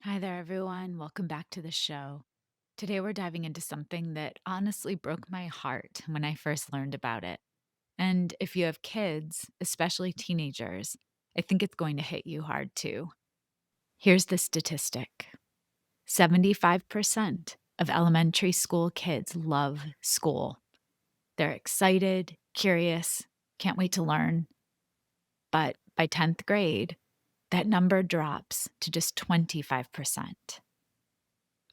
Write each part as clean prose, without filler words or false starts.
Hi there, everyone. Welcome back to the show. Today, we're diving into something that honestly broke my heart when I first learned about it. And if you have kids, especially teenagers, I think it's going to hit you hard too. Here's the statistic: 75% of elementary school kids love school. They're excited, curious, can't wait to learn. But by 10th grade, that number drops to just 25%.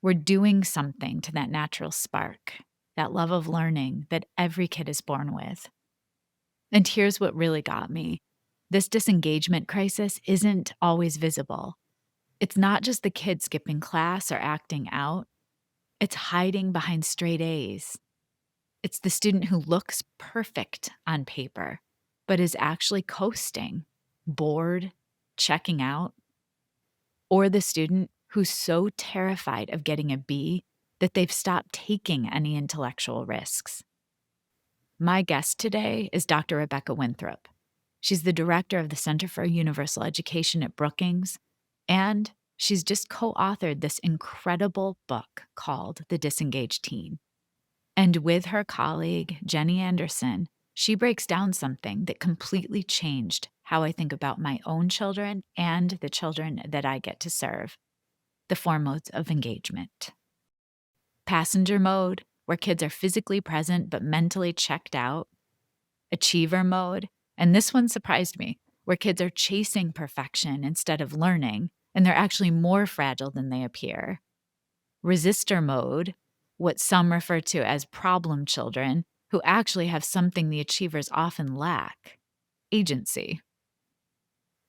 We're doing something to that natural spark, that love of learning that every kid is born with. And here's what really got me: this disengagement crisis isn't always visible. It's not just the kid skipping class or acting out, it's hiding behind straight A's. It's the student who looks perfect on paper, but is actually coasting, bored, checking out. Or the student who's so terrified of getting a B that they've stopped taking any intellectual risks. My guest today is Dr. Rebecca Winthrop. She's the director of the Center for Universal Education at Brookings, and she's just co authored this incredible book called The Disengaged Teen. And with her colleague, Jenny Anderson, she breaks down something that completely changed how I think about my own children and the children that I get to serve: the four modes of engagement. Passenger mode, where kids are physically present but mentally checked out. Achiever mode, and this one surprised me, where kids are chasing perfection instead of learning, and they're actually more fragile than they appear. Resistor mode, what some refer to as problem children, who actually have something the achievers often lack: agency.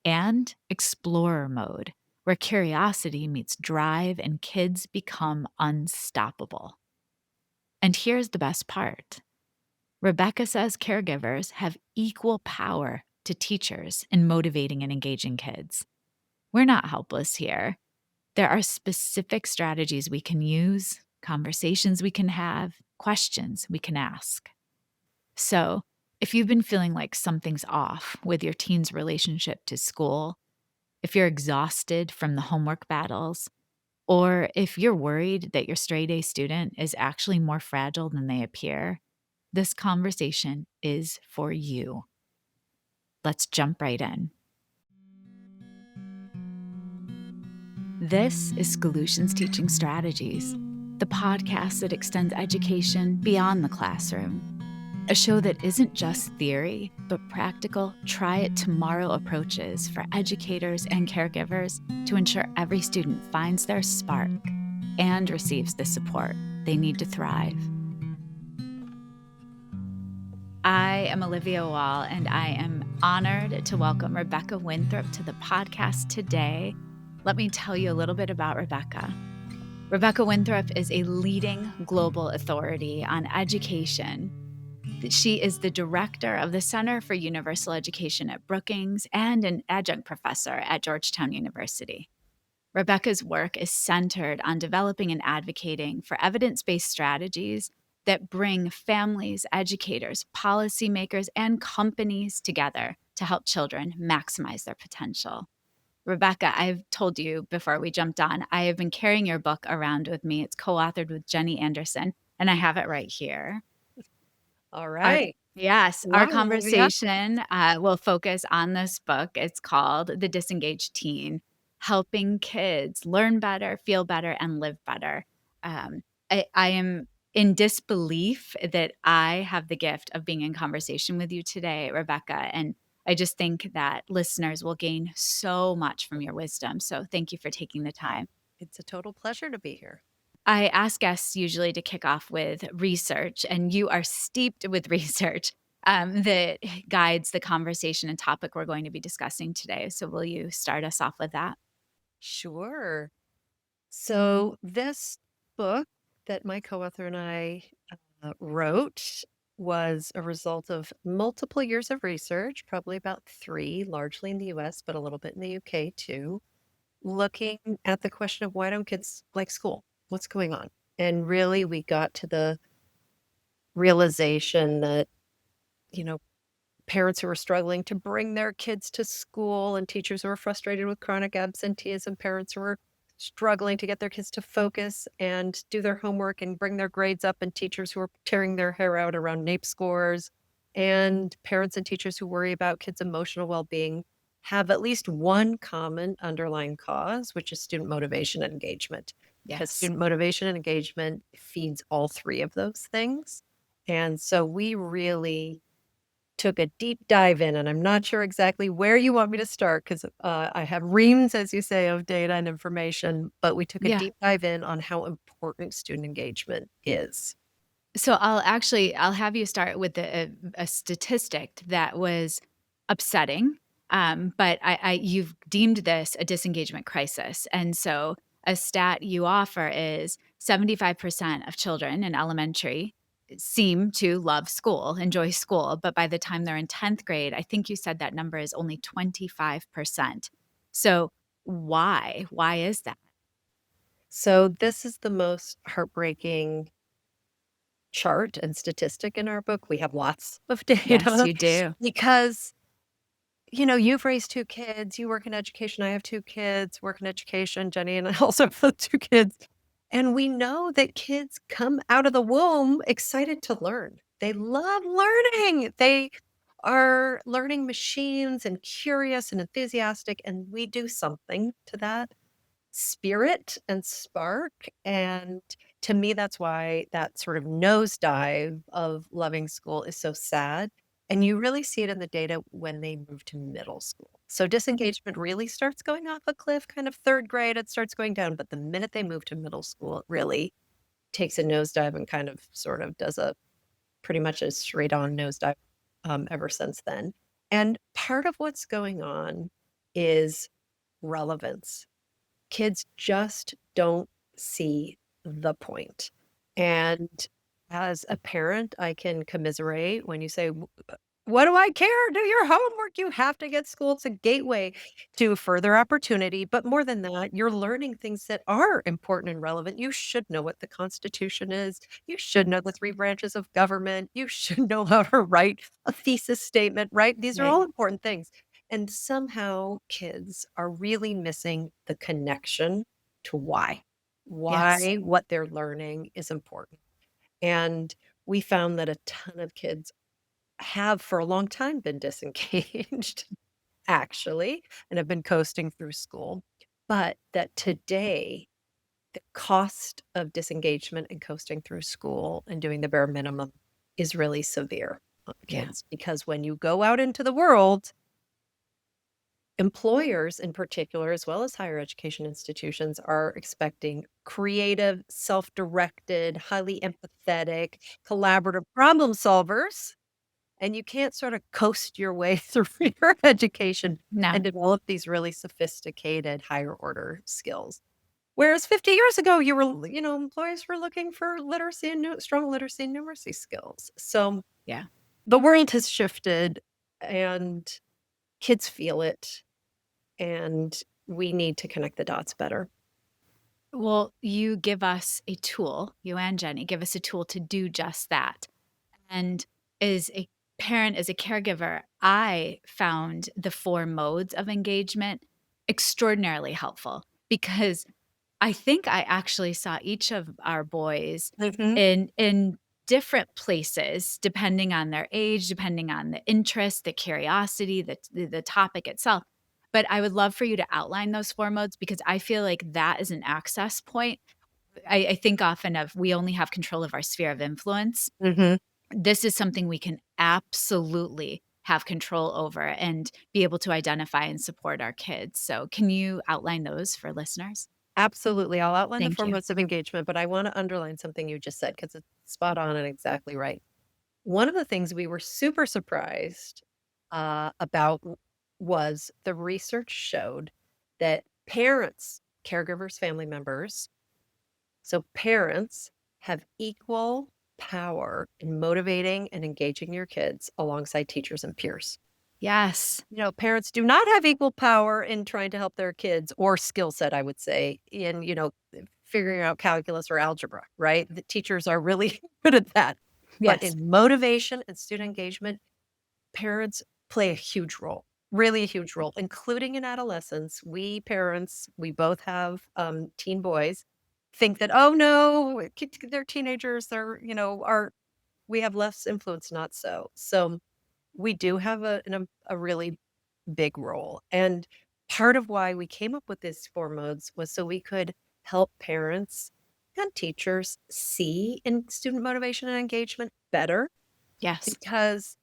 And explorer mode, where curiosity meets drive and kids become unstoppable. And here's the best part: Rebecca says caregivers have equal power to teachers in motivating and engaging kids. We're not helpless here. There are specific strategies we can use, conversations we can have, questions we can ask. So, if you've been feeling like something's off with your teen's relationship to school, if you're exhausted from the homework battles, or if you're worried that your straight A student is actually more fragile than they appear, this conversation is for you. Let's jump right in. This is Schoolutions Teaching Strategies, the podcast that extends education beyond the classroom. A show that isn't just theory, but practical, try it tomorrow approaches for educators and caregivers to ensure every student finds their spark and receives the support they need to thrive. I am Olivia Wall, and I am honored to welcome Rebecca Winthrop to the podcast today. Let me tell you a little bit about Rebecca. Rebecca Winthrop is a leading global authority on education. She is the director of the Center for Universal Education at Brookings and an adjunct professor at Georgetown University. Rebecca's work is centered on developing and advocating for evidence-based strategies that bring families, educators, policymakers, and companies together to help children maximize their potential. Rebecca, I've told you before we jumped on, I have been carrying your book around with me. It's co-authored with Jenny Anderson, and I have it right here. All Our right. Yes, our Wow, Olivia. conversation will focus on this book. It's called The Disengaged Teen: Helping Kids Learn Better, Feel Better, and Live Better. I am in disbelief that I have the gift of being in conversation with you today, Rebecca, and I just think that listeners will gain so much from your wisdom. So thank you for taking the time. It's a total pleasure to be here. I ask guests usually to kick off with research, and you are steeped with research that guides the conversation and topic we're going to be discussing today. So, will you start us off with that? Sure. So, this book that my co-author and I wrote was a result of multiple years of research, probably about 3, largely in the US, but a little bit in the UK too, looking at the question of why don't kids like school? What's going on? And really, we got to the realization that, you know, parents who were struggling to bring their kids to school and teachers who were frustrated with chronic absenteeism, parents who were struggling to get their kids to focus and do their homework and bring their grades up, and teachers who are tearing their hair out around NAEP scores, and parents and teachers who worry about kids' emotional well-being have at least one common underlying cause, which is student motivation and engagement, because Yes. student motivation and engagement feeds all three of those things. And so we really took a deep dive in, and I'm not sure exactly where you want me to start because I have reams, as you say, of data and information, but we took a Yeah. deep dive in on how important student engagement is. So I'll have you start with a statistic that was upsetting, but you've deemed this a disengagement crisis, and so a stat you offer is 75% of children in elementary seem to love school, enjoy school, but by the time they're in 10th grade, I think you said that number is only 25%. So why? Why is that? So this is the most heartbreaking chart and statistic in our book. We have lots of Yes, data you do. because you've raised two kids, you work in education, I have two kids, work in education, Jenny and I also have two kids. And we know that kids come out of the womb excited to learn. They love learning. They are learning machines and curious and enthusiastic, and we do something to that spirit and spark. And to me, that's why that sort of nosedive of loving school is so sad. And you really see it in the data when they move to middle school. So disengagement really starts going off a cliff, kind of third grade, it starts going down. But the minute they move to middle school, it really takes a nosedive and kind of sort of does a pretty much a straight on nosedive ever since then. And part of what's going on is relevance. Kids just don't see the point. And as a parent, I can commiserate when you say, what do I care? Do your homework. You have to get school. It's a gateway to further opportunity. But more than that, you're learning things that are important and relevant. You should know what the Constitution is. You should know the three branches of government. You should know how to write a thesis statement, right? These are Right. all important things. And somehow kids are really missing the connection to Yes. why what they're learning is important. And we found that a ton of kids have for a long time been disengaged, actually, and have been coasting through school. But that today, the cost of disengagement and coasting through school and doing the bare minimum is really severe on Yeah. kids because when you go out into the world, employers in particular, as well as higher education institutions, are expecting creative, self-directed, highly empathetic, collaborative problem solvers, and you can't sort of coast your way through your education and No. develop these really sophisticated higher order skills. Whereas 50 years ago, employers were looking for literacy and strong literacy and numeracy skills. So Yeah. the world has shifted and kids feel it, and we need to connect the dots better. Well, you give us a tool, you and Jenny give us a tool to do just that. And as a parent, as a caregiver, I found the 4 modes of engagement extraordinarily helpful because I think I actually saw each of our boys Mhm. in different places depending on their age, depending on the interest, the curiosity, the topic itself. But I would love for you to outline those 4 modes because I feel like that is an access point. I think often of we only have control of our sphere of influence. Mhm. This is something we can absolutely have control over and be able to identify and support our kids. So can you outline those for listeners? Absolutely. I'll outline the Thank four you. modes of engagement, but I want to underline something you just said because it's spot on and exactly right. One of the things we were super surprised about was the research showed that parents, caregivers, family members, so parents have equal power in motivating and engaging your kids alongside teachers and peers. Yes. Parents do not have equal power in trying to help their kids or skill set, I would say, in, figuring out calculus or algebra, right? The teachers are really good at that. But Yes. in motivation and student engagement, parents play a huge role. really a huge role, including in adolescence. We parents, we both have, teen boys, think that, "Oh, no, they're teenagers, they're, are we have less influence," not so. So, we do have a really big role, and part of why we came up with these 4 modes was so we could help parents and teachers see in student motivation and engagement better, Yes. because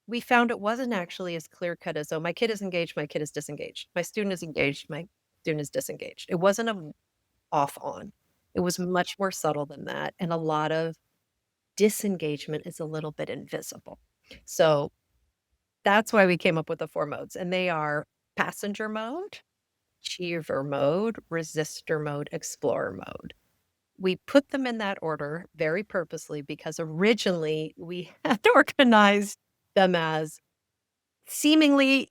we found it wasn't actually as clear cut as, "Oh, my kid is engaged, my kid is disengaged. My student is engaged, my student is disengaged." It wasn't a off on. It was much more subtle than that, and a lot of disengagement is a little bit invisible. So, that's why we came up with the 4 modes, and they are passenger mode, achiever mode, resistor mode, explorer mode. We put them in that order very purposely because originally we had organized them as seemingly,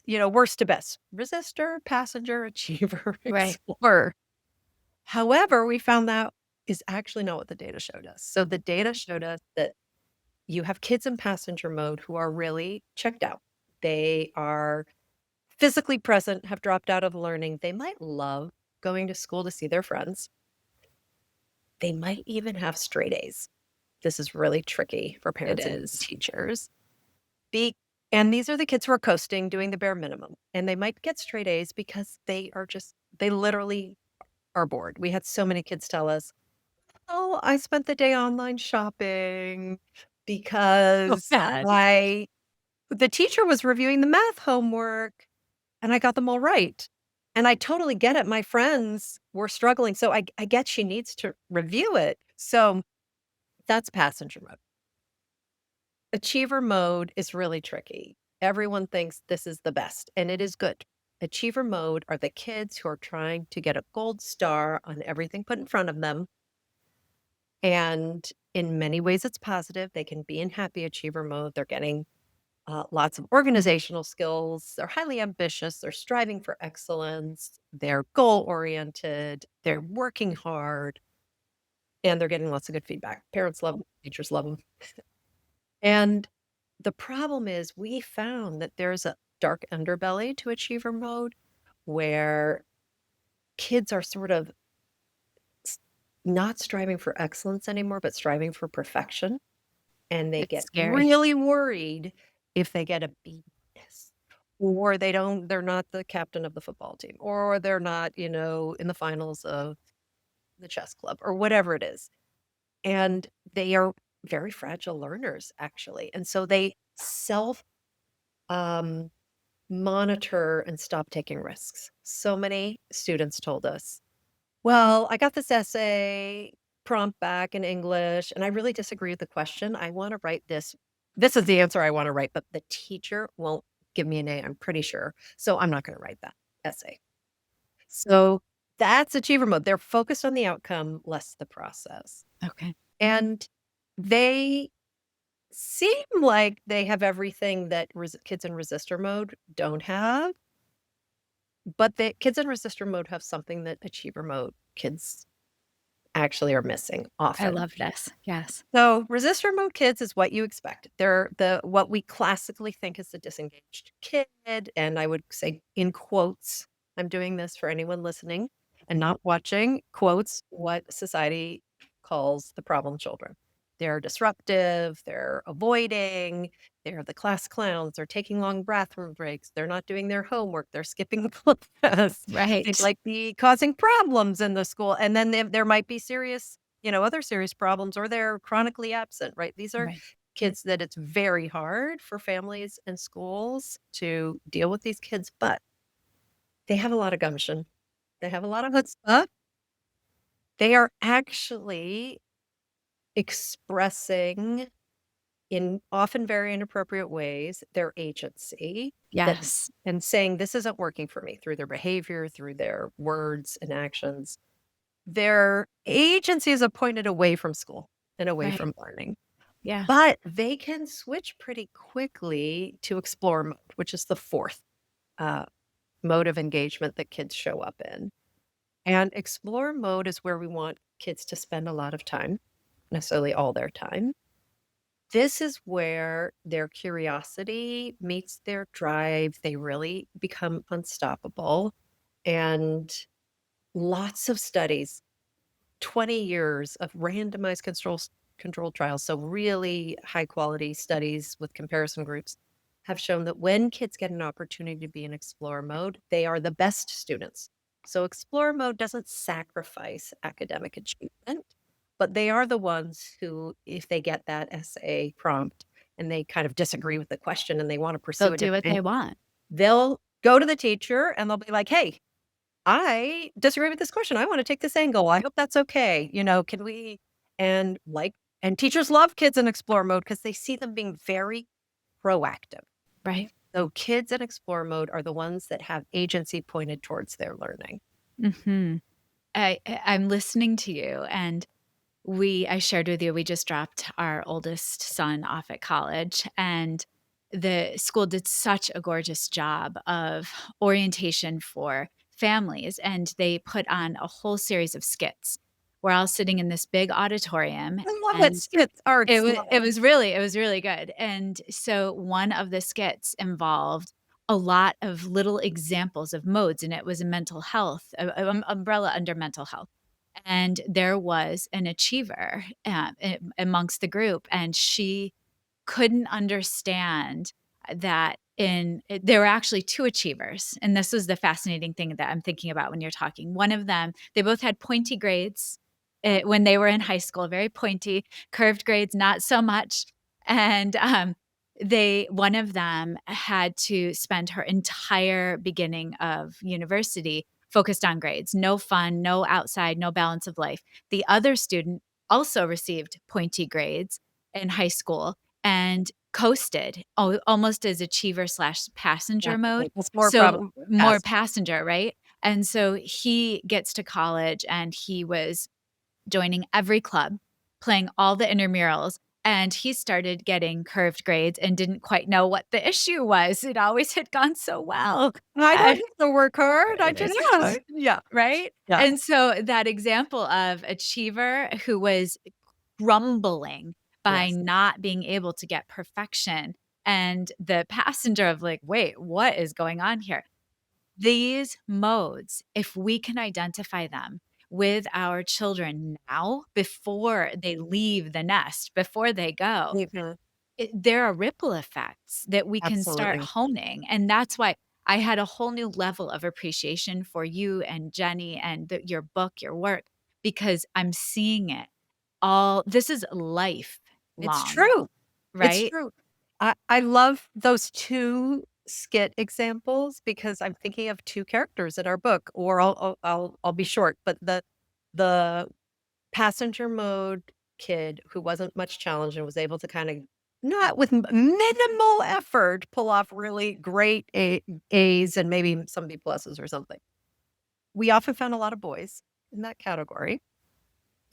worst to best. Resistor, passenger, achiever, Right. explorer. However, we found that is actually not what the data showed us. So the data showed us that you have kids in passenger mode who are really checked out. They are physically present, have dropped out of learning. They might love going to school to see their friends. They might even have straight A's. This is really tricky for It parents and is. teachers. Be and these are the kids who are coasting, doing the bare minimum, and they might get straight A's because they literally are bored. We had so many kids tell us, "Oh, I spent the day online shopping So because bad. the teacher was reviewing the math homework and I got them all right." And I totally get it. My friends were struggling, so I get she needs to review it. So that's passenger mode. Achiever mode is really tricky. Everyone thinks this is the best, and it is good. Achiever mode are the kids who are trying to get a gold star on everything put in front of them. And in many ways, it's positive. They can be in happy achiever mode. They're getting lots of organizational skills. They're highly ambitious. They're striving for excellence. They're goal oriented. They're working hard, and they're getting lots of good feedback. Parents love them, teachers love them. And the problem is we found that there's a dark underbelly to achiever mode where kids are sort of s- not striving for excellence anymore, but striving for perfection. And they It's get scary. really worried if they get a B minus, or they're not the captain of the football team, or they're not, in the finals of the chess club, or whatever it is. And they are very fragile learners, actually. And so they self um, monitor and stop taking risks. So many students told us, "Well, I got this essay prompt back in English, and I really disagree with the question. I want to write this. This is the answer I want to write, but the teacher won't give me an A, I'm pretty sure. So I'm not going to write that essay." So that's achiever mode. They're focused on the outcome, less the process. Okay. And they seem like they have everything that kids in resistor mode don't have. But the kids in resistor mode have something that achiever mode kids actually are missing I often. love this. Yes. So, resistor mode kids is what you expect. They're the what we classically think is the disengaged kid, and I would say in quotes, I'm doing this for anyone listening and not watching, quotes, what society calls the problem children. They're disruptive, they're avoiding, they're the class clowns, they're taking long bathroom breaks, they're not doing their homework, they're skipping class, they Right. might be causing problems in the school, and then there might be serious other serious problems, or they're chronically absent, right? These are Right. kids that it's very hard for families and schools to deal with these kids, but they have a lot of gumption. They have a lot of chutzpah. They are actually expressing in often very inappropriate ways their agency that Yes. and saying this isn't working for me through their behavior, through their words and actions. Their agency is pointed away from school and away Right. from learning. Yeah. But they can switch pretty quickly to explore mode, which is the 4th, uh, mode of engagement that kids show up in. And explore mode is where we want kids to spend a lot of time, necessarily all their time. this is where their curiosity meets their drive. They really become unstoppable. And lots of studies, 20 years of randomized controlled trials, so really high quality studies with comparison groups, have shown that when kids get an opportunity to be in explore mode, they are the best students. So explore mode doesn't sacrifice academic achievement, but they are the ones who, if they get that essay prompt and they kind of disagree with the question and they want to They'll pursue a do what different, they want. they'll go to the teacher and they'll be like, "Hey, I disagree with this question. I want to take this angle. I hope that's okay. Can we?" And and teachers love kids in explore mode because they see them being very proactive. Right. So kids in explore mode are the ones that have agency pointed towards their learning. Mhm. I'm listening to you, and I shared with you, we just dropped our oldest son off at college, and the school did such a gorgeous job of orientation for families, and they put on a whole series of skits. We're all sitting in this big auditorium, I love it. and Skits, arts, love it. it was really good, and so one of the skits involved a lot of little examples of modes, and it was a mental health, umbrella under mental health. And there was an achiever, amongst the group, and she couldn't understand that there were actually 2 achievers, and this was the fascinating thing that I'm thinking about when you're talking. One of them, they both had pointy grades, when they were in high school, very pointy, curved grades, not so much, and, one of them had to spend her entire beginning of university focused on grades, no fun, no outside, no balance of life. The other student also received pointy grades in high school and coasted, almost as achiever/passenger mode. Definitely. It's more probably So more past. passenger, right? And so he gets to college and he was joining every club, playing all the intramurals, and he started getting curved grades and didn't quite know what the issue was. It always had gone so well. I don't And have to work hard. I just yeah, yeah. right? Yeah. And so that example of achiever who was grumbling by Yes. not being able to get perfection, and the passenger of like, "Wait, what is going on here?" These modes, if we can identify them with our children now before they leave the nest, before they go, Mhm. there are ripple effects that we can start Absolutely. honing, and that's why I had a whole new level of appreciation for you and Jenny and your book, your work, because I'm seeing it all. This is It's lifelong, true. It's right? true. I love those 2 skit examples because I'm thinking of 2 characters in our book, or I'll be short, but the passenger mode kid who wasn't much challenged and was able to kinda, not with minimal effort, pull off really great A's and maybe some B pluses or something. We often found a lot of boys in that category,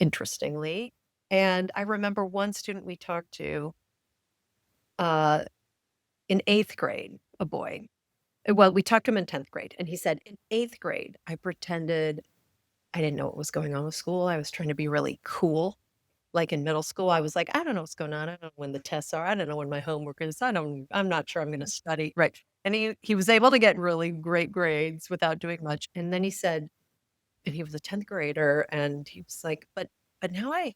interestingly, and I remember one student we talked to, uh in 8th grade, a boy. Well, we talked to him in 10th grade, and he said, "In 8th grade, I pretended I didn't know what was going on with school. I was trying to be really cool." Like, in middle school, I was like, "I don't know what's going on. I don't know when the tests are. I don't know when my homework is. I'm not sure I'm gonna study." Right. And he was able to get really great grades without doing much, and then he said, and he was a 10th grader, and he was like, "But now I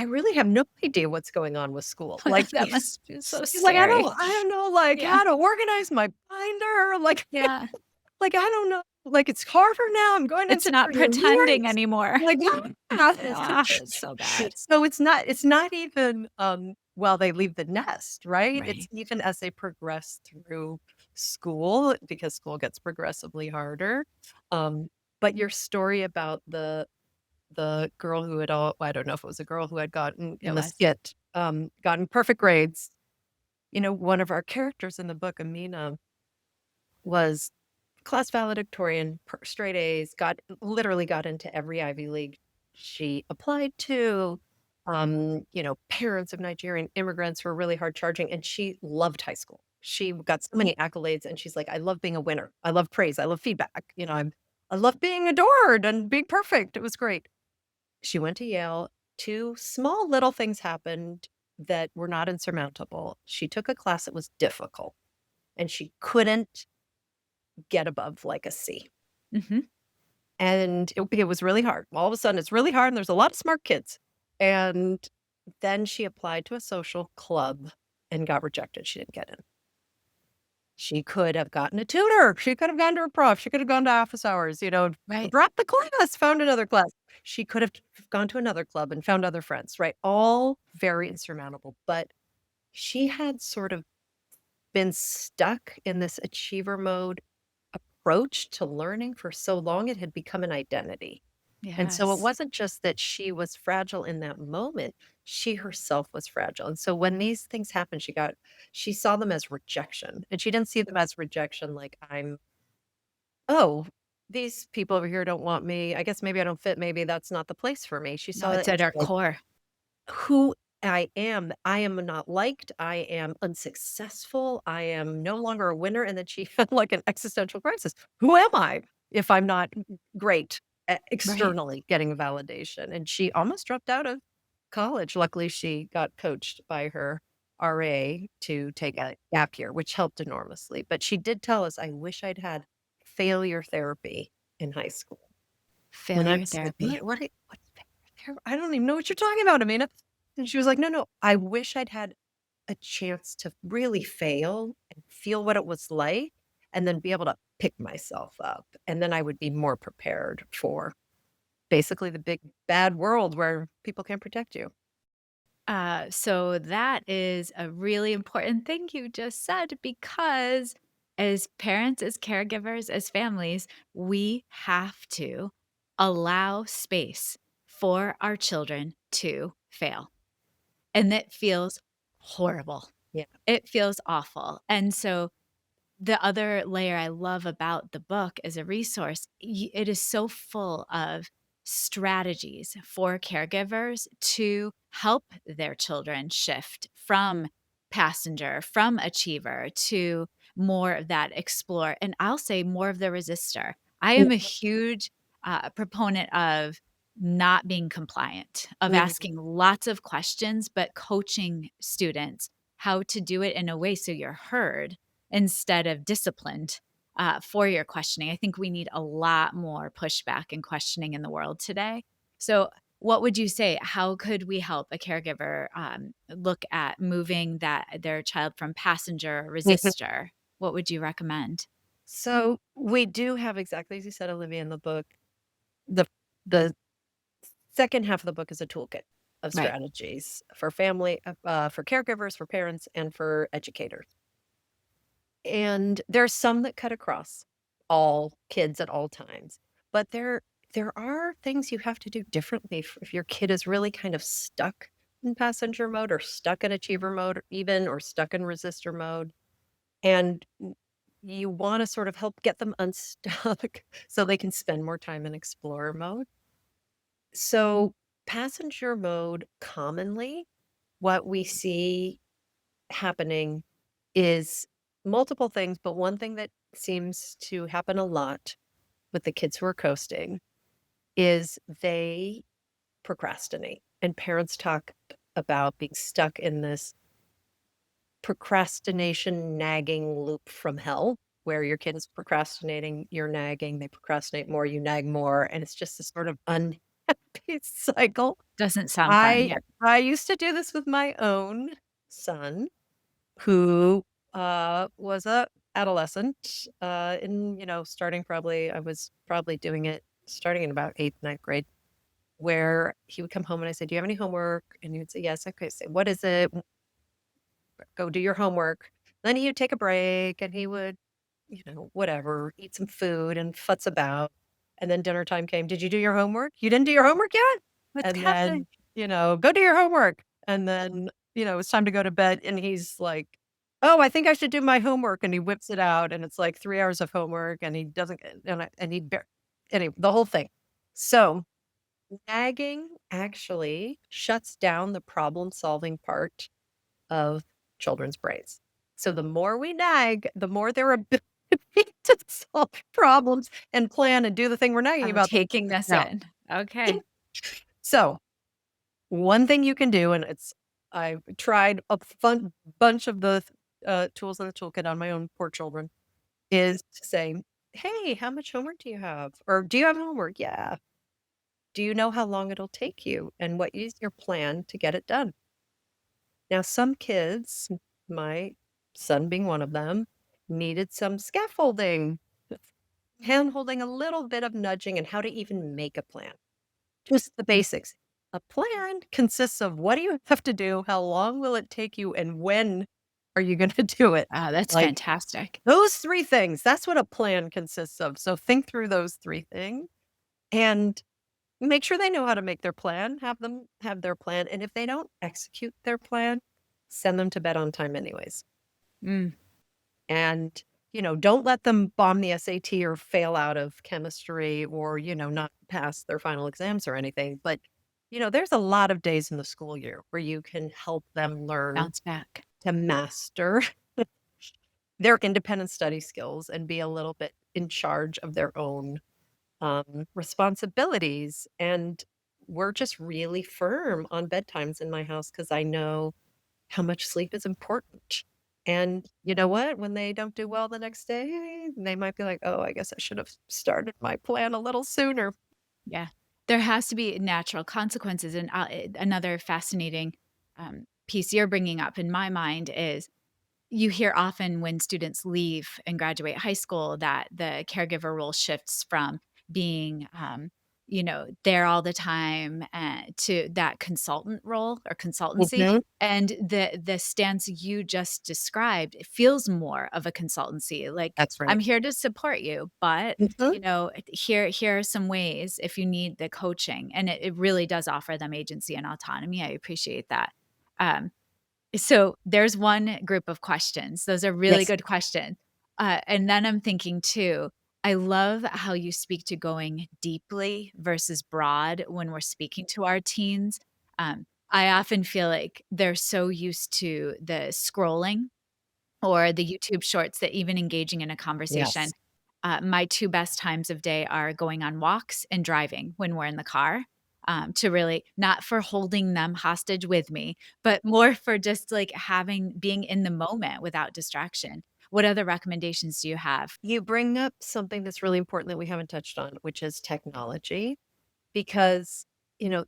really have no idea what's going on with school." Like, That must be so he's like, scary. I don't know, like, Yeah. how to organize my binder, like Yeah. like, I don't know, like, it's harder now, I'm going It's into not career pretending rewards. anymore. Like, It's so bad. so it's not even, while they leave the nest, right? It's Right. even as they progress through school, because school gets progressively harder. Um, but your story about the girl who had all I don't know if it was a girl who had gotten It in the was. skit, gotten perfect grades. One of our characters in the book, Amina, was class valedictorian, straight A's, got into every Ivy League she applied to. Parents of Nigerian immigrants were really hard charging, and she loved high school. She got so many accolades, and she's like, "I love being a winner. I love praise. I love feedback. I love being adored and being perfect." It was great. She went to Yale. 2 small little things happened. that were not insurmountable. She took a class that was difficult and she couldn't get above like a C. Mhm. And it was really hard. All of a sudden, it's really hard, and there's a lot of smart kids. And then she applied to a social club and got rejected. She didn't get in. She could have gotten a tutor. She could have gone to a prof. She could have gone to office hours, Right. dropped the class, found another class. She could have gone to another club and found other friends, right? All very insurmountable. But she had sort of been stuck in this achiever mode approach to learning for so long, it had become an identity. And so it Yes. wasn't just that she was fragile in that moment, she herself was fragile. And so when these things happened, she saw them as rejection. And she didn't see them as rejection like oh, these people over here don't want me. I guess maybe I don't fit. Maybe that's not the place for me. She No, saw it's it at as our like core. who I am. I am not liked. I am unsuccessful. I am no longer a winner. And then she had like an existential crisis. Who am I if I'm not great at Right. externally getting validation? And she almost dropped out of college. Luckily, she got coached by her RA to take a gap year, which helped enormously. But she did tell us, I wish I'd had failure therapy in high school. And I Failure was like, therapy. what's failure? I don't even know what you're talking about, Amina. And she was like, no, I wish I'd had a chance to really fail and feel what it was like, and then be able to pick myself up. And then I would be more prepared for basically the big bad world where people can't protect you. So that is a really important thing you just said because as parents, as caregivers, as families, we have to allow space for our children to fail. And that feels horrible. Yeah. It feels awful. And so the other layer I love about the book as a resource, it is so full of strategies for caregivers to help their children shift from passenger, from achiever to more of that explore. And I'll say more of the resistor. I am a huge proponent of not being compliant, of Mhm. asking lots of questions, but coaching students how to do it in a way so you're heard instead of disciplined for your questioning. I think we need a lot more pushback and questioning in the world today. So, what would you say? How could we help a caregiver look at moving their child from passenger or Mhm. resistor? What would you recommend? So we do have exactly as you said, Olivia, in the book. The the second half of the book is a toolkit of Right. strategies for family, for caregivers, for parents, and for educators. And there's some that cut across all kids at all times, but there are things you have to do differently if your kid is really kind of stuck in passenger mode or stuck in achiever mode even or stuck in resistor mode. And you want to sort of help get them unstuck so they can spend more time in explorer mode. So passenger mode commonly what we see happening is multiple things, but one thing that seems to happen a lot with the kids who are coasting is they procrastinate. And parents talk about being stuck in this procrastination-nagging loop from hell, where your kid is procrastinating, you're nagging, they procrastinate more, you nag more, and it's just this sort of unhappy cycle. Doesn't sound fun. I Yeah. I used to do this with my own son who, was a adolescent, starting probably I was probably doing it starting in about 8th, ninth grade, where he would come home and I said, "Do you have any homework?" And he would say, "Yes." Okay, say, "What is it?" Go do your homework. Then he would take a break and he would, whatever, eat some food and futz about. And then dinner time came. Did you do your homework? You didn't do your homework yet? What's And happening? then, go do your homework. And then, it's time to go to bed. And he's like, oh, I think I should do my homework. And he whips it out and it's like 3 hours of homework and he doesn't, and anyway, the whole thing. So nagging actually shuts down the problem solving part of children's brains. So the more we nag, the more their ability to solve problems and plan and do the thing we're nagging I'm about. taking this Now, in. Okay. so one thing you can do, and it's I've tried a fun bunch of the tools in the toolkit on my own poor children, is to say, "Hey, how much homework do you have?" Or, "Do you have homework?" "Yeah." "Do you know how long it'll take you? And what is your plan to get it done?" Now, some kids, my son being one of them, needed some scaffolding, hand-holding, a little bit of nudging, and how to even make a plan. Just the Mm. basics. A plan consists of what do you have to do, how long will it take you, and when are you gonna do it? Oh, that's Like, fantastic. those 3 things, that's what a plan consists of. So think through those 3 things and make sure they know how to make their plan, have them have their plan, and if they don't execute their plan, send them to bed on time anyways. Mm, And, don't let them bomb the SAT or fail out of chemistry or, not pass their final exams or anything. But, there's a lot of days in the school year where you can help them learn bounce back. to master their independent study skills and be a little bit in charge of their own responsibilities. And we're just really firm on bedtimes in my house because I know how much sleep is important. And you know what? When they don't do well the next day, they might be like, "Oh, I guess I should have started my plan a little sooner." Yeah. There has to be natural consequences, and, another fascinating, piece you're bringing up in my mind is you hear often when students leave and graduate high school that the caregiver role shifts from being, there all the time, to that consultant role or consultancy, Mhm. and the stance you just described, it feels more of a consultancy, like, That's right. "I'm here to support you, but, Mhm. here are some ways if you need the coaching," and it really does offer them agency and autonomy, I appreciate that. Um, so there's one group of questions. Those are really Yes. good questions. And then I'm thinking too, I love how you speak to going deeply versus broad when we're speaking to our teens. I often feel like they're so used to the scrolling or the YouTube shorts that even engaging in a conversation. Yes. My 2 best times of day are going on walks and driving when we're in the car, to really not for holding them hostage with me, but more for just, like, being in the moment without distraction. What other recommendations do you have? You bring up something that's really important that we haven't touched on, which is technology, because, you know,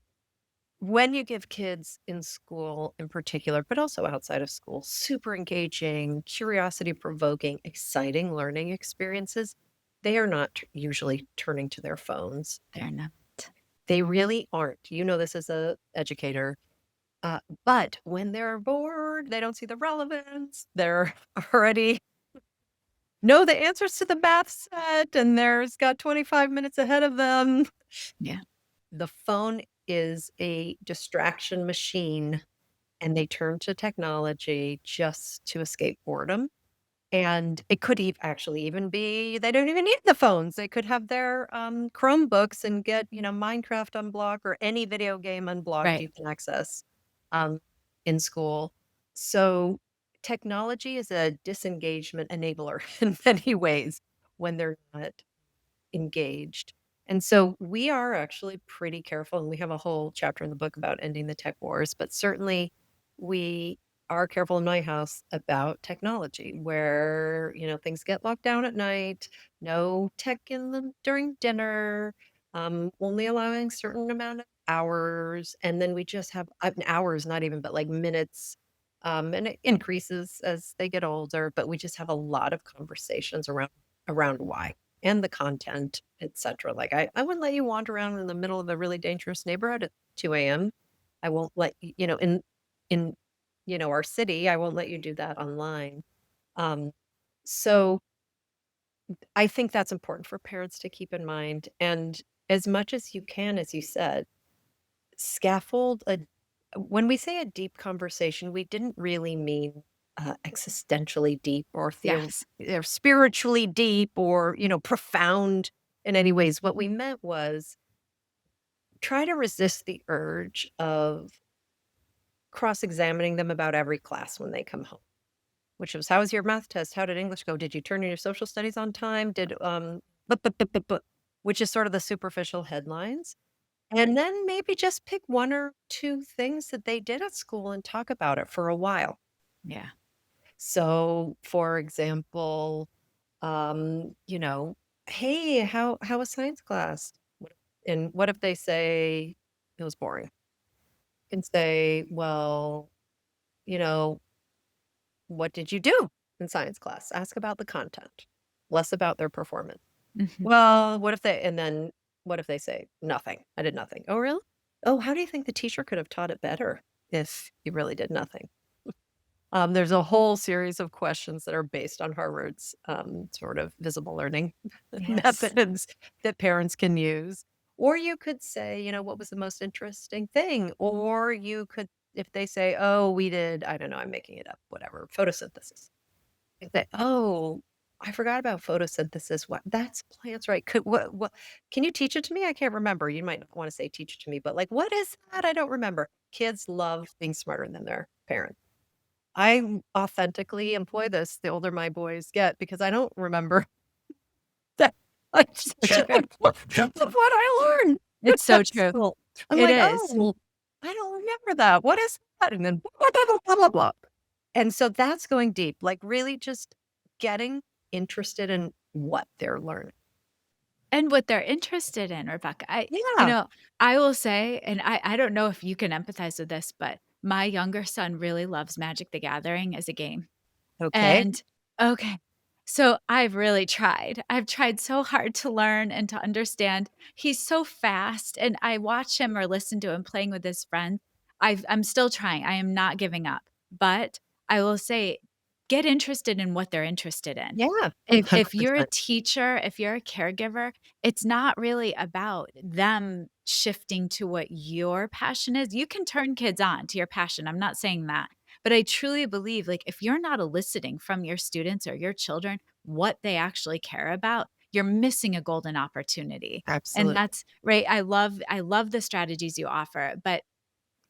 when you give kids in school in particular, but also outside of school, super engaging, curiosity provoking, exciting learning experiences, they are not usually turning to their phones. Fair enough. They really aren't. You know this as a educator. But when they're bored, they don't see the relevance. They're already know the answers to the math set, and there's got 25 minutes ahead of them. Yeah, The phone is a distraction machine, and they turn to technology just to escape boredom. And it could actually even be they don't even need the phones. They could have their Chromebooks and get, Minecraft unblocked or any video game unblocked you right. can access um, in school. So technology is a disengagement enabler in many ways when they're not engaged. And so we are actually pretty careful, and we have a whole chapter in the book about ending the tech wars, but certainly we are careful in my house about technology where, things get locked down at night, no tech in them during dinner, only allowing certain amount of hours. And then we just have hours, not even, but like minutes. And it increases as they get older, but we just have a lot of conversations around why and the content, etcetera. Like, I wouldn't let you wander around in the middle of a really dangerous neighborhood at 2 a.m. I won't let in, our city, I won't let you do that online. Um, so I think that's important for parents to keep in mind, and as much as you can, as you said, scaffold a when we say a deep conversation, we didn't really mean, existentially deep or Yes. or spiritually deep or, profound in any ways. What we meant was try to resist the urge of cross-examining them about every class when they come home, which was, "How was your math test? How did English go? Did you turn in your social studies on time? Did" but," which is sort of the superficial headlines. And then maybe just pick 1 or 2 things that they did at school and talk about it for a while. Yeah. So, for example, you know, "Hey, how was science class?" And what if they say it was boring? You can say, "Well, you know, what did you do in science class?" Ask about the content, less about their performance. Mhm. Well, what if they and then what if they say, "Nothing. I did nothing." "Oh, really? Oh, how do you think the teacher could have taught it better if you really did nothing?" There's a whole series of questions that are based on Harvard's, sort of visible learning Yes. methods that parents can use. Or you could say, "What was the most interesting thing?" Or you could if they say, "Oh, we did" I don't know, I'm making it up, whatever, "photosynthesis." You say, "Oh, I forgot about photosynthesis. What that's plants, right? Could what can you teach it to me? I can't remember." You might not wanna say, "Teach it to me," but, like, "What is that? I don't remember." Kids love being smarter than their parents. I authentically employ this the older my boys get because I don't remember that much So true. of what I learned It's so at true. school. I'm It like, is. "Oh, I don't remember that. What is that?" And then blah, blah, blah, blah, blah, blah. And so that's going deep, like, really just getting interested in what they're learning. And what they're interested in, Rebecca. You Yeah, know, I will say, and I don't know if you can empathize with this, but my younger son really loves Magic the Gathering as a game. okay. And okay. So I've really tried. I've tried so hard to learn and to understand. He's so fast, and I watch him or listen to him playing with his friends. I'm still trying. I am not giving up. But I will say, get interested in what they're interested in. Yeah, If you're a 100%. teacher, if you're a caregiver, it's not really about them shifting to what your passion is. You can turn kids on to your passion. I'm not saying that. But I truly believe, like, if you're not eliciting from your students or your children what they actually care about, you're missing a golden opportunity. And Absolutely. that's right. I love the strategies you offer, but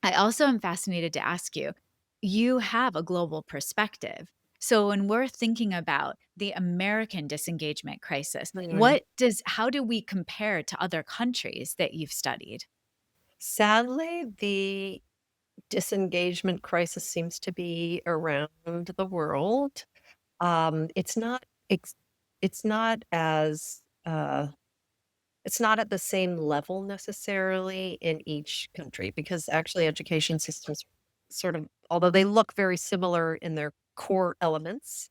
I also am fascinated to ask you, you have a global perspective. So when we're thinking about the American disengagement crisis, Right. how do we compare to other countries that you've studied? Sadly, the disengagement crisis seems to be around the world. It's not ex it's not as, it's not at the same level necessarily in each country because actually education systems sort of although they look very similar in their core elements,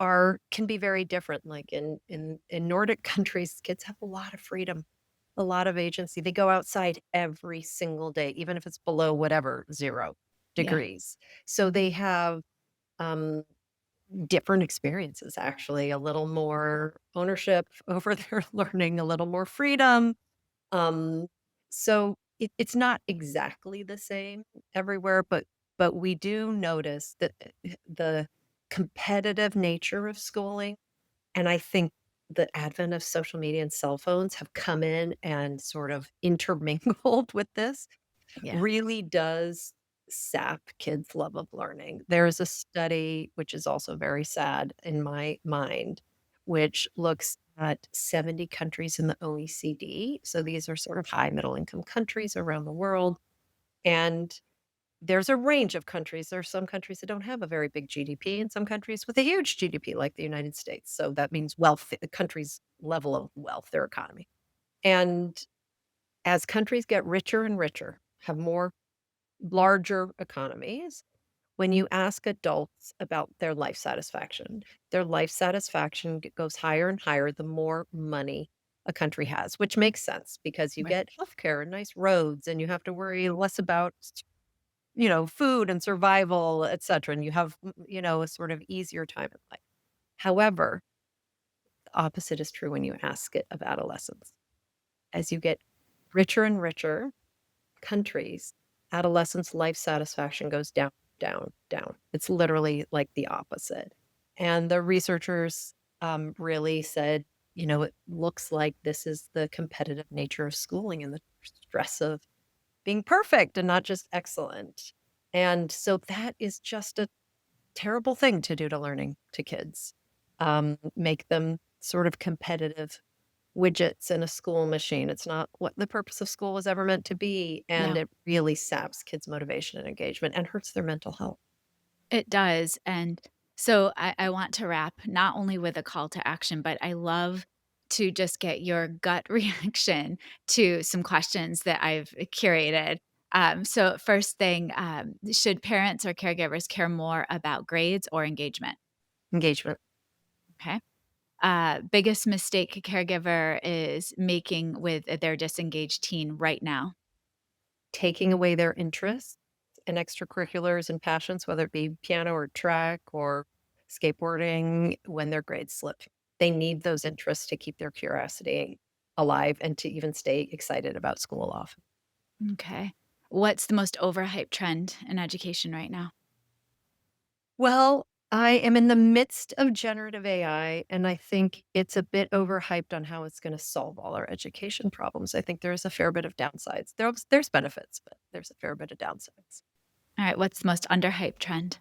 are can be very different. Like in Nordic countries, kids have a lot of freedom, a lot of agency. They go outside every single day, even if it's below whatever 0 Yeah. degrees. So they have, um different experiences, actually, a little more ownership over their learning, a little more freedom. Um, so it's not exactly the same everywhere, but we do notice that the competitive nature of schooling, and I think the advent of social media and cell phones have come in and sort of intermingled with this Yeah. really does sap kids' love of learning. There's a study, which is also very sad in my mind, which looks at 70 countries in the OECD. So these are sort of high middle income countries around the world. And there's a range of countries. There are some countries that don't have a very big GDP, and some countries with a huge GDP, like the United States. So that means wealth, the country's level of wealth, their economy. And as countries get richer and richer, have more larger economies, when you ask adults about their life satisfaction goes higher and higher the more money a country has, which makes sense because you Right. get healthcare and nice roads and you have to worry less about, food and survival, etc. And you have, a sort of easier time in life. However, the opposite is true when you ask it of adolescents. As you get richer and richer, countries, adolescents' life satisfaction goes down, down, down. It's literally like the opposite. And the researchers really said, it looks like this is the competitive nature of schooling and the stress of being perfect and not just excellent. And so that is just a terrible thing to do to learning to kids. Make them sort of competitive widgets in a school machine. It's not what the purpose of school was ever meant to be, and No, it really saps kids' motivation and engagement and hurts their mental health. it does. And so I want to wrap not only with a call to action, but I love to just get your gut reaction to some questions that I've curated. So, first thing, should parents or caregivers care more about grades or engagement? Engagement. Okay. Biggest mistake a caregiver is making with their disengaged teen right now? Taking away their interests and extracurriculars and passions, whether it be piano or track or skateboarding, when their grades slip. They need those interests to keep their curiosity alive and to even stay excited about school often. Okay. What's the most overhyped trend in education right now? Well, I am in the midst of generative AI, and I think it's a bit overhyped on how it's going to solve all our education problems. I think there's a fair bit of downsides. There's benefits, but there's a fair bit of downsides. All right. What's the most underhyped trend?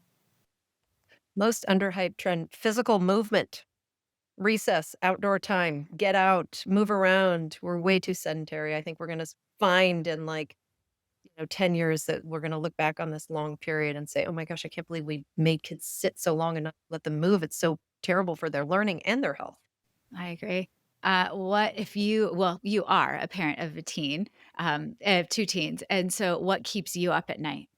Most underhyped trend, physical movement, recess, outdoor time, get out, move around. We're way too sedentary. I think we're going to find in 10 years that we're going to look back on this long period and say, oh my gosh, I can't believe we made kids sit so long and not let them move. It's so terrible for their learning and their health. I agree. What if you are a parent of a teen, of two teens. And so what keeps you up at night?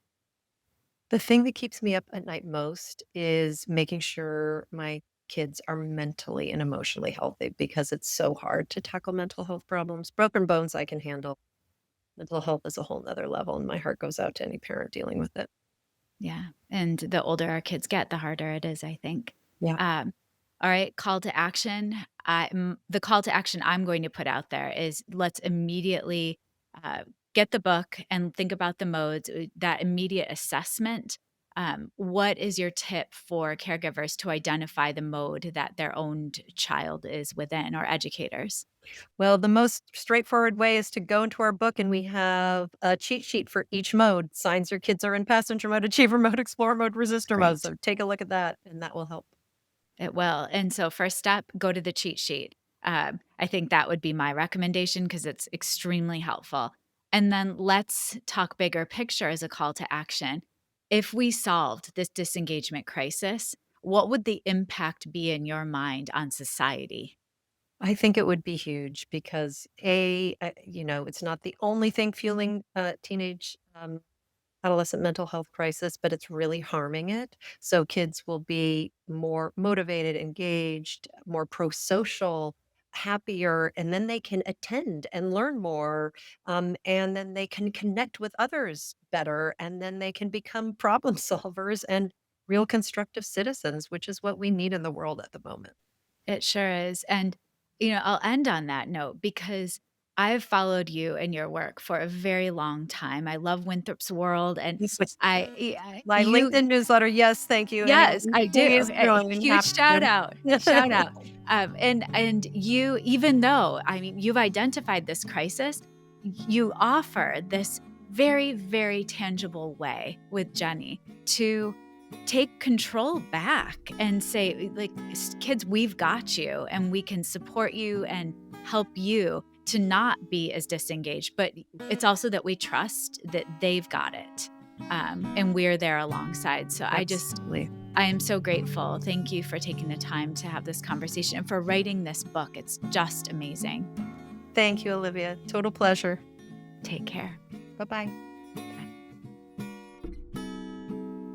The thing that keeps me up at night most is making sure my kids are mentally and emotionally healthy because it's so hard to tackle mental health problems. Broken bones I can handle. Mental health is a whole nother level, and my heart goes out to any parent dealing with it. Yeah. And the older our kids get, the harder it is, I think. Yeah. Um, all right. Call to action. The call to action I'm going to put out there is let's immediately uh, get the book and think about the modes, that immediate assessment. What is your tip for caregivers to identify the mode that their own child is within, or educators? Well, the most straightforward way is to go into our book and we have a cheat sheet for each mode. Signs your kids are in passenger mode, achiever mode, explorer mode, resistor mode. Great. So take a look at that and that will help. It will. And so, first step, go to the cheat sheet. I think that would be my recommendation because it's extremely helpful. And then let's talk bigger picture as a call to action. If we solved this disengagement crisis, what would the impact be in your mind on society? I think it would be huge because it's not the only thing fueling teenage adolescent mental health crisis, but it's really harming it. So kids will be more motivated, engaged, more pro-social, happier, and then they can attend and learn more. And then they can connect with others better, and then they can become problem solvers and real constructive citizens, which is what we need in the world at the moment. It sure is. And, I'll end on that note because I've followed you and your work for a very long time. I love Winthrop's World, and My you LinkedIn newsletter, yes, thank you. yes, I do. Please join, Huge happy shout to. out, shout out. And you, even though, I mean, you've identified this crisis, you offer this very, very tangible way with Jenny to take control back and say, like, kids, we've got you and we can support you and help you to not be as disengaged. But it's also that we trust that they've got it. And we're there alongside. So Absolutely. I am so grateful. Thank you for taking the time to have this conversation and for writing this book. It's just amazing. Thank you, Olivia. Total pleasure. Take care. Bye-bye.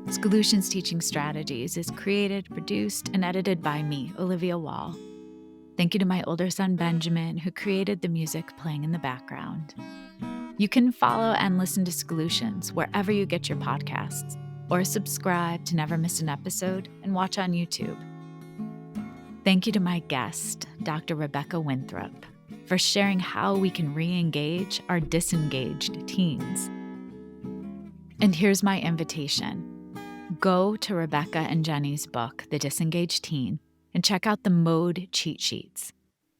Schoolutions Teaching Strategies is created, produced, and edited by me, Olivia Wall. Thank you to my older son, Benjamin, who created the music playing in the background. You can follow and listen to Schoolutions wherever you get your podcasts, or subscribe to never miss an episode and watch on YouTube. Thank you to my guest, Dr. Rebecca Winthrop, for sharing how we can re-engage our disengaged teens. And here's my invitation. Go to Rebecca and Jenny's book, The Disengaged Teen, and check out the mode cheat sheets.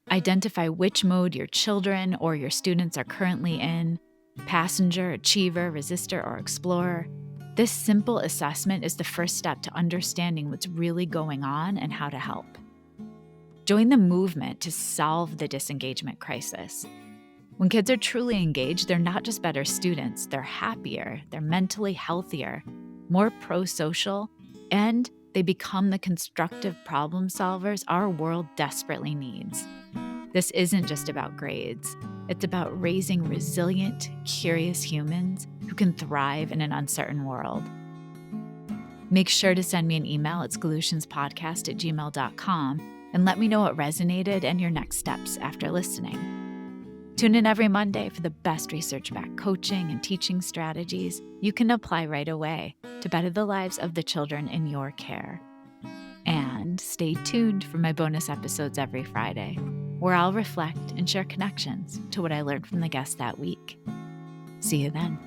Identify which mode your children or your students are currently in: passenger, achiever, resistor, or explorer. This simple assessment is the first step to understanding what's really going on and how to help. Join the movement to solve the disengagement crisis. When kids are truly engaged, they're not just better students, they're happier, they're mentally healthier, more pro-social, and they become the constructive problem solvers our world desperately needs. This isn't just about grades. It's about raising resilient, curious humans who can thrive in an uncertain world. Make sure to send me an email at schoolutionspodcast@gmail.com and let me know what resonated and your next steps after listening. Tune in every Monday for the best research-backed coaching and teaching strategies you can apply right away to better the lives of the children in your care. And stay tuned for my bonus episodes every Friday, where I'll reflect and share connections to what I learned from the guests that week. See you then.